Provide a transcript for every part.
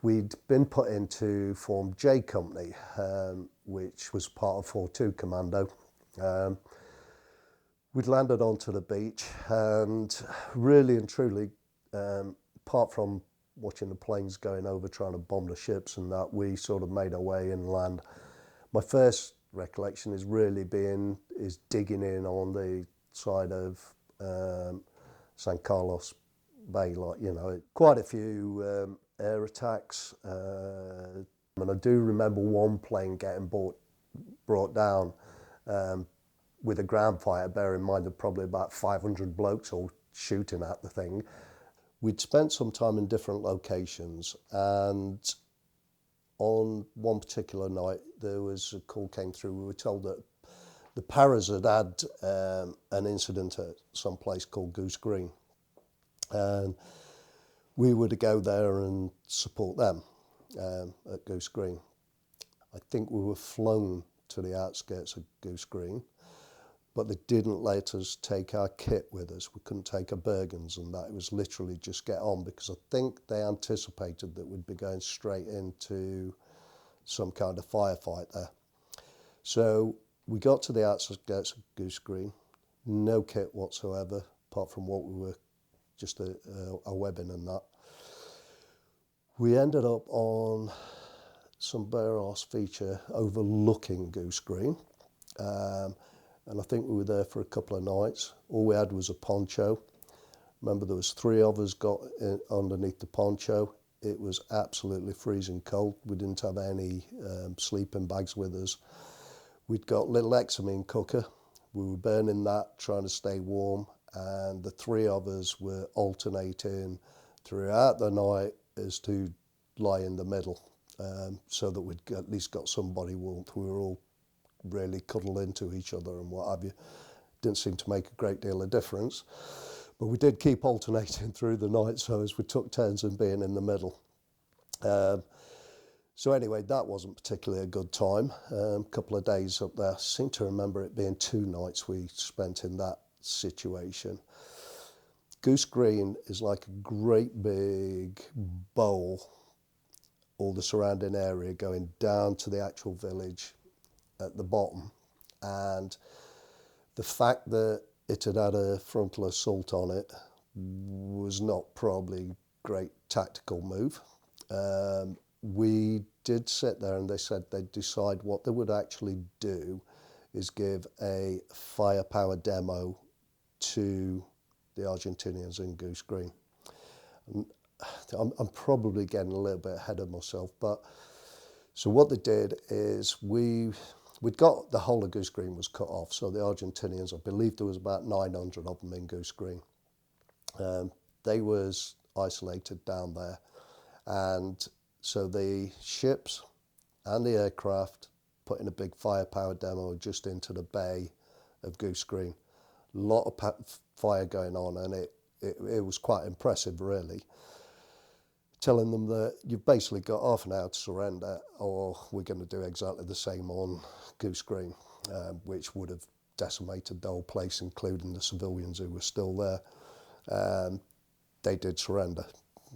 We'd been put in to form J Company, which was part of 4-2 Commando. We'd landed onto the beach, and really and truly, apart from watching the planes going over trying to bomb the ships and that, we sort of made our way inland. My first recollection is digging in on the side of San Carlos Bay, like, you know, quite a few air attacks. And I do remember one plane getting brought down with a ground fire, bear in mind there were probably about 500 blokes all shooting at the thing. We'd spent some time in different locations, and on one particular night there was a call came through. We were told that the Paras had had an incident at some place called Goose Green, and we were to go there and support them at Goose Green. I think we were flown to the outskirts of Goose Green, but they didn't let us take our kit with us. We couldn't take our Bergens and that. It was literally just get on, because I think they anticipated that we'd be going straight into some kind of firefight there. So we got to the outskirts of Goose Green, no kit whatsoever, apart from what we were, just a webbing and that. We ended up on some bare arse feature overlooking Goose Green. And I think we were there for a couple of nights. All we had was a poncho. Remember, there was 3 of us got underneath the poncho. It was absolutely freezing cold. We didn't have any sleeping bags with us. We'd got little Examine cooker. We were burning that, trying to stay warm. And the 3 of us were alternating throughout the night as to lie in the middle, so that we'd at least got some body warmth. We were all really cuddle into each other and what have you. Didn't seem to make a great deal of difference, but we did keep alternating through the night, so as we took turns in being in the middle. So anyway, that wasn't particularly a good time. A couple of days up there. I seem to remember it being 2 nights we spent in that situation. Goose Green is like a great big bowl, all the surrounding area going down to the actual village at the bottom, and the fact that it had had a frontal assault on it was not probably a great tactical move. We did sit there, and they said they'd decide what they would actually do is give a firepower demo to the Argentinians in Goose Green. I'm probably getting a little bit ahead of myself, but so what they did is we'd got the whole of Goose Green was cut off. So the Argentinians, I believe there was about 900 of them in Goose Green. They was isolated down there, and so the ships and the aircraft put in a big firepower demo just into the bay of Goose Green. A lot of fire going on, and it was quite impressive, really. Telling them that you've basically got half an hour to surrender, or we're going to do exactly the same on Goose Green, which would have decimated the whole place, including the civilians who were still there. They did surrender.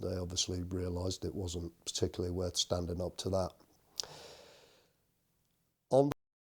They obviously realised it wasn't particularly worth standing up to that.